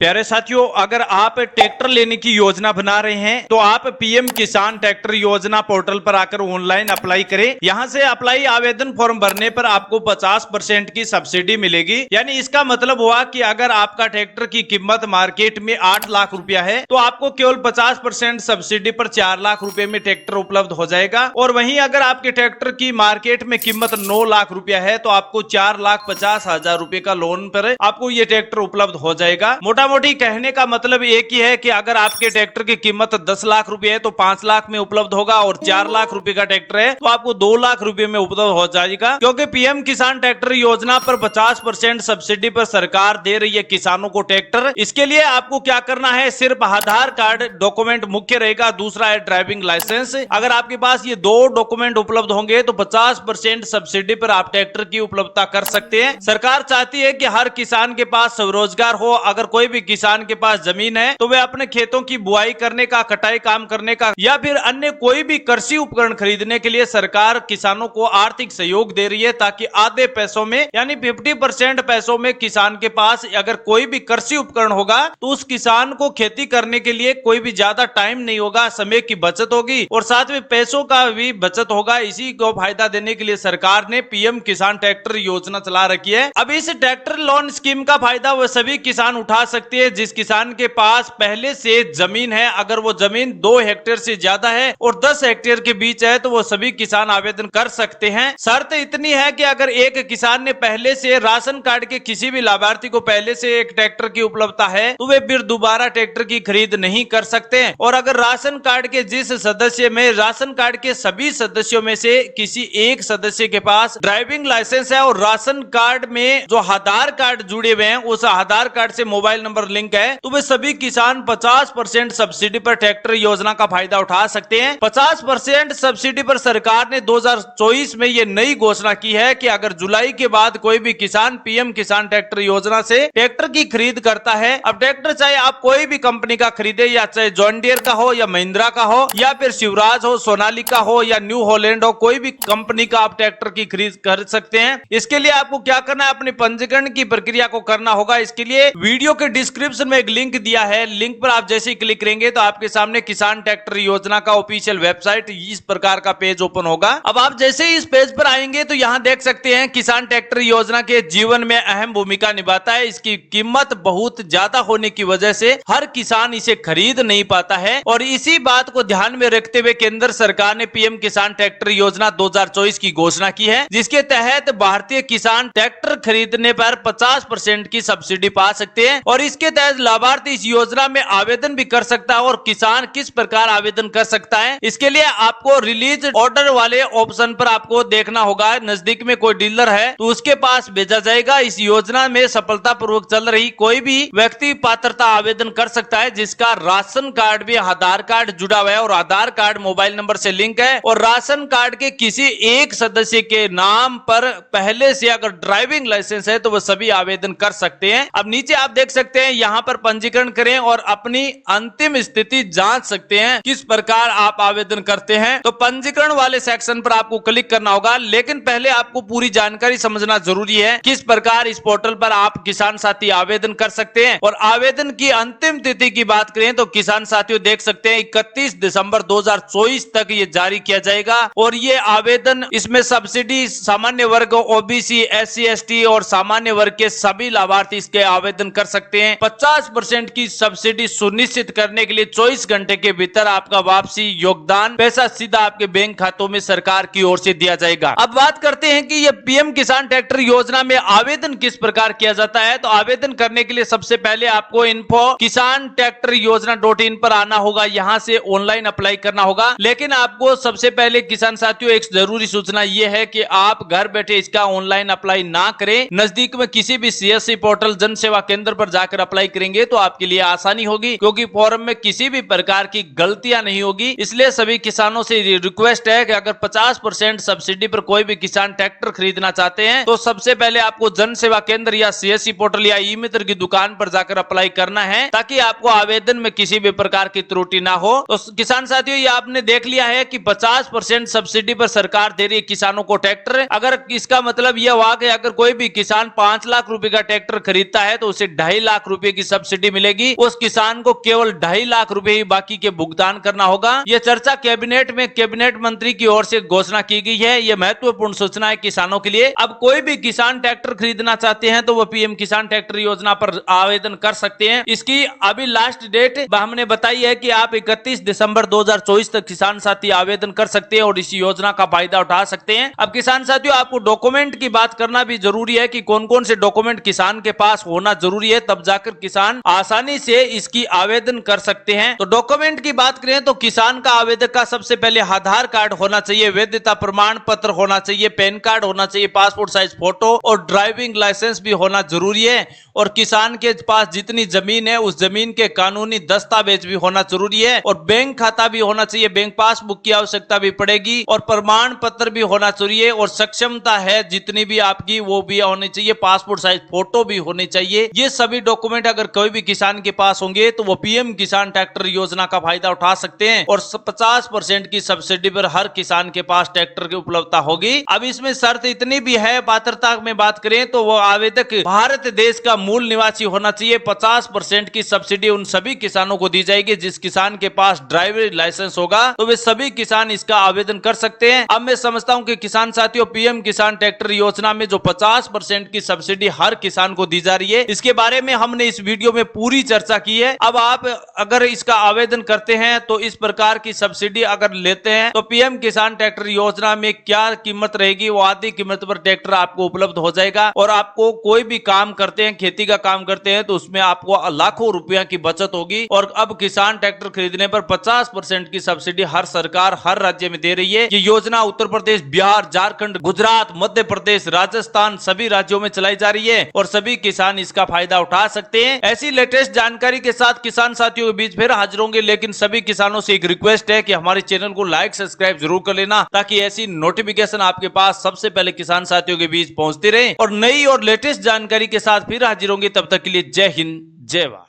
प्यारे साथियों, अगर आप ट्रैक्टर लेने की योजना बना रहे हैं तो आप पीएम किसान ट्रैक्टर योजना पोर्टल पर आकर ऑनलाइन अप्लाई करें। यहां से अप्लाई आवेदन फॉर्म भरने पर आपको 50% की सब्सिडी मिलेगी। यानी इसका मतलब हुआ कि अगर आपका ट्रैक्टर की कीमत मार्केट में 8 लाख रुपया है तो आपको केवल 50% सब्सिडी पर 4 लाख रुपए में ट्रैक्टर उपलब्ध हो जाएगा। और वहीं अगर आपके ट्रैक्टर की मार्केट में कीमत 9 लाख रुपया है तो आपको 4,50,000 रुपए का लोन पर आपको ये ट्रैक्टर उपलब्ध हो जाएगा। मोटी कहने का मतलब एक ही है कि अगर आपके ट्रैक्टर की कीमत 10 लाख रुपए है तो 5 लाख में उपलब्ध होगा, और 4 लाख रुपए का ट्रैक्टर है तो आपको 2 लाख रुपए में उपलब्ध हो जाएगा। क्योंकि पीएम किसान ट्रैक्टर योजना पर 50% सब्सिडी पर सरकार दे रही है किसानों को ट्रैक्टर। इसके लिए आपको क्या करना है, सिर्फ आधार कार्ड डॉक्यूमेंट मुख्य रहेगा, दूसरा है ड्राइविंग लाइसेंस। अगर आपके पास ये 2 डॉक्यूमेंट उपलब्ध होंगे तो 50% सब्सिडी पर आप ट्रैक्टर की उपलब्धता कर सकते हैं। सरकार चाहती है कि हर किसान के पास स्वरोजगार हो। अगर कोई भी किसान के पास जमीन है तो वे अपने खेतों की बुआई करने का, कटाई काम करने का या फिर अन्य कोई भी कृषि उपकरण खरीदने के लिए सरकार किसानों को आर्थिक सहयोग दे रही है, ताकि आधे पैसों में यानी 50% पैसों में किसान के पास अगर कोई भी कृषि उपकरण होगा तो उस किसान को खेती करने के लिए कोई भी ज्यादा टाइम नहीं होगा, समय की बचत होगी और साथ में पैसों का भी बचत होगा। इसी को फायदा देने के लिए सरकार ने पीएम किसान ट्रैक्टर योजना चला रखी है। अब इस ट्रैक्टर लोन स्कीम का फायदा वह सभी किसान उठा सकते हैं जिस किसान के पास पहले से जमीन है। अगर वो जमीन 2 हेक्टेयर से ज्यादा है और 10 हेक्टेयर के बीच है तो वो सभी किसान आवेदन कर सकते हैं। शर्त इतनी है कि अगर एक किसान ने पहले से राशन कार्ड के किसी भी लाभार्थी को पहले से एक ट्रैक्टर की उपलब्धता है तो वे फिर दोबारा ट्रैक्टर की खरीद नहीं कर सकते हैं। और अगर राशन कार्ड के जिस सदस्य में राशन कार्ड के सभी सदस्यों में से किसी एक सदस्य के पास ड्राइविंग लाइसेंस है और राशन कार्ड में जो आधार कार्ड जुड़े हुए हैं उस आधार कार्ड से मोबाइल नंबर लिंक है तो वे सभी किसान 50% सब्सिडी पर ट्रैक्टर योजना का फायदा उठा सकते हैं। 50% सब्सिडी पर सरकार ने 2024 में ये नई घोषणा की है कि अगर जुलाई के बाद कोई भी किसान पीएम किसान ट्रैक्टर योजना से ट्रैक्टर की खरीद करता है, अब ट्रैक्टर चाहे आप कोई भी कंपनी का खरीदे, या चाहे जॉन डियर का हो या महिंद्रा का हो या फिर शिवराज हो, सोनालिका हो या न्यू हॉलैंड हो, कोई भी कंपनी का आप ट्रैक्टर की खरीद कर सकते हैं। इसके लिए आपको क्या करना है, अपने पंजीकरण की प्रक्रिया को करना होगा। इसके लिए वीडियो के डिस्क्रिप्शन में एक लिंक दिया है, लिंक पर आप जैसे ही क्लिक करेंगे तो आपके सामने किसान ट्रैक्टर योजना का ऑफिशियल वेबसाइट इस प्रकार का पेज ओपन होगा। अब आप जैसे ही इस पेज पर आएंगे तो यहां देख सकते हैं किसान ट्रैक्टर योजना के जीवन में अहम भूमिका निभाता है। इसकी कीमत बहुत ज्यादा होने की वजह से हर किसान इसे खरीद नहीं पाता है, और इसी बात को ध्यान में रखते हुए केंद्र सरकार ने पीएम किसान ट्रैक्टर योजना 2024 की घोषणा की है, जिसके तहत भारतीय किसान ट्रैक्टर खरीदने पर 50% की सब्सिडी पा सकते हैं। और इसके तहत लाभार्थी इस योजना में आवेदन भी कर सकता है। और किसान किस प्रकार आवेदन कर सकता है, इसके लिए आपको रिलीज ऑर्डर वाले ऑप्शन पर आपको देखना होगा। नजदीक में कोई डीलर है तो उसके पास भेजा जाएगा। इस योजना में सफलतापूर्वक चल रही कोई भी व्यक्ति पात्रता आवेदन कर सकता है जिसका राशन कार्ड भी आधार कार्ड जुड़ा हुआ है और आधार कार्ड मोबाइल नंबर से लिंक है, और राशन कार्ड के किसी एक सदस्य के नाम पर पहले से अगर ड्राइविंग लाइसेंस है तो वह सभी आवेदन कर सकते हैं। अब नीचे आप देख सकते हैं यहां पर पंजीकरण करें और अपनी अंतिम स्थिति जांच सकते हैं किस प्रकार आप आवेदन करते हैं। तो पंजीकरण वाले सेक्शन पर आपको क्लिक करना होगा, लेकिन पहले आपको पूरी जानकारी समझना जरूरी है किस प्रकार इस पोर्टल पर आप किसान साथी आवेदन कर सकते हैं। और आवेदन की अंतिम तिथि की बात करें तो किसान साथियों देख सकते हैं 31 दिसंबर 2024 तक ये जारी किया जाएगा। और ये आवेदन, इसमें सब्सिडी सामान्य वर्ग, ओबीसी, SC ST और सामान्य वर्ग के सभी लाभार्थी इसके आवेदन कर सकते हैं। 50% की सब्सिडी सुनिश्चित करने के लिए 24 घंटे के भीतर आपका वापसी योगदान पैसा सीधा आपके बैंक खातों में सरकार की ओर से दिया जाएगा। अब बात करते हैं कि ये पीएम किसान ट्रैक्टर योजना में आवेदन किस प्रकार किया जाता है। तो आवेदन करने के लिए सबसे पहले आपको info किसान ट्रैक्टर योजना.in पर आना होगा, यहां से ऑनलाइन अप्लाई करना होगा। लेकिन आपको सबसे पहले किसान साथियों एक जरूरी सूचना यह है कि आप घर बैठे इसका ऑनलाइन अप्लाई ना करें। नजदीक में किसी भी CSC पोर्टल जन सेवा केंद्र पर जाकर अप्लाई करेंगे तो आपके लिए आसानी होगी, क्योंकि फॉर्म में किसी भी प्रकार की गलतियां नहीं होगी। इसलिए सभी किसानों से रिक्वेस्ट है कि अगर 50% सब्सिडी पर कोई भी किसान ट्रैक्टर खरीदना चाहते हैं तो सबसे पहले आपको जन सेवा केंद्र या CSC पोर्टल या ई मित्र की दुकान पर जाकर अप्लाई करना है, ताकि आपको आवेदन में किसी भी प्रकार की त्रुटि ना हो। तो किसान साथियों ये आपने देख लिया है कि 50% सब्सिडी पर सरकार दे रही है किसानों को ट्रैक्टर। अगर इसका मतलब यह हुआ कि अगर कोई भी किसान 5 लाख रुपए का ट्रैक्टर खरीदता है तो उसे 2.5 लाख रुपए की सब्सिडी मिलेगी, उस किसान को केवल 2.5 लाख रुपए ही बाकी के भुगतान करना होगा। यह चर्चा कैबिनेट में कैबिनेट मंत्री की ओर से घोषणा की गई है। यह महत्वपूर्ण सूचना है किसानों के लिए। अब कोई भी किसान ट्रैक्टर खरीदना चाहते हैं तो वह पीएम किसान ट्रैक्टर योजना पर आवेदन कर सकते हैं। इसकी अभी लास्ट डेट हमने बताई है कि आप 31 दिसंबर 2024 तक किसान साथी आवेदन कर सकते हैं और इस योजना का फायदा उठा सकते हैं। अब किसान साथियों, आपको डॉक्यूमेंट की बात करना भी जरूरी है कि कौन कौन से डॉक्यूमेंट किसान के पास होना जरूरी है, तब जाकर किसान आसानी से इसकी आवेदन कर सकते हैं। तो डॉक्यूमेंट की बात करें तो किसान का आवेदक का सबसे पहले आधार कार्ड होना चाहिए, वैधता प्रमाण पत्र होना चाहिए, पैन कार्ड होना चाहिए, पासपोर्ट साइज फोटो और ड्राइविंग लाइसेंस भी होना जरूरी है। और किसान के पास जितनी जमीन है उस जमीन के कानूनी दस्तावेज भी होना जरूरी है और बैंक खाता भी होना चाहिए, बैंक पासबुक की आवश्यकता भी पड़ेगी और प्रमाण पत्र भी होना चाहिए और सक्षमता है जितनी भी आपकी वो भी होनी चाहिए, पासपोर्ट साइज फोटो भी होनी चाहिए। ये सभी डॉक्यूमेंट अगर कोई भी किसान के पास होंगे तो वो पीएम किसान ट्रैक्टर योजना का फायदा उठा सकते हैं और 50% की सब्सिडी पर हर किसान के पास ट्रैक्टर की उपलब्धता होगी। अब इसमें शर्त इतनी भी है, पात्रता में बात करें तो वो आवेदक भारत देश का मूल निवासी होना चाहिए। 50% की सब्सिडी उन सभी किसानों को दी जाएगी जिस किसान के पास ड्राइविंग लाइसेंस होगा, तो वे सभी किसान इसका आवेदन कर सकते हैं। अब मैं समझता हूं कि किसान साथियों, पीएम किसान ट्रैक्टर योजना में जो 50% की सब्सिडी हर किसान को दी जा रही है, इसके बारे में हमने इस वीडियो में पूरी चर्चा की है। अब आप अगर इसका आवेदन करते हैं तो इस प्रकार की सब्सिडी अगर लेते हैं तो पीएम किसान ट्रैक्टर योजना में क्या कीमत रहेगी, वो आधी कीमत पर ट्रैक्टर आपको उपलब्ध हो जाएगा और आपको कोई भी काम करते हैं, खेती का काम करते हैं तो उसमें आपको लाखों रुपया की बचत होगी। और अब किसान ट्रैक्टर खरीदने पर 50% की सब्सिडी हर सरकार हर राज्य में दे रही है। ये योजना उत्तर प्रदेश, बिहार, झारखंड, गुजरात, मध्य प्रदेश, राजस्थान सभी राज्यों में चलाई जा रही है और सभी किसान इसका फायदा उठा सकते हैं। ऐसी लेटेस्ट जानकारी के साथ किसान साथियों के बीच फिर हाजिर होंगे, लेकिन सभी किसानों से एक रिक्वेस्ट है कि हमारे चैनल को लाइक सब्सक्राइब जरूर कर लेना ताकि ऐसी नोटिफिकेशन आपके पास सबसे पहले किसान साथियों के बीच पहुंचती रहे। और नई और लेटेस्ट जानकारी के साथ फिर हाजिर होंगे, तब तक के लिए जय हिंद, जय भारत।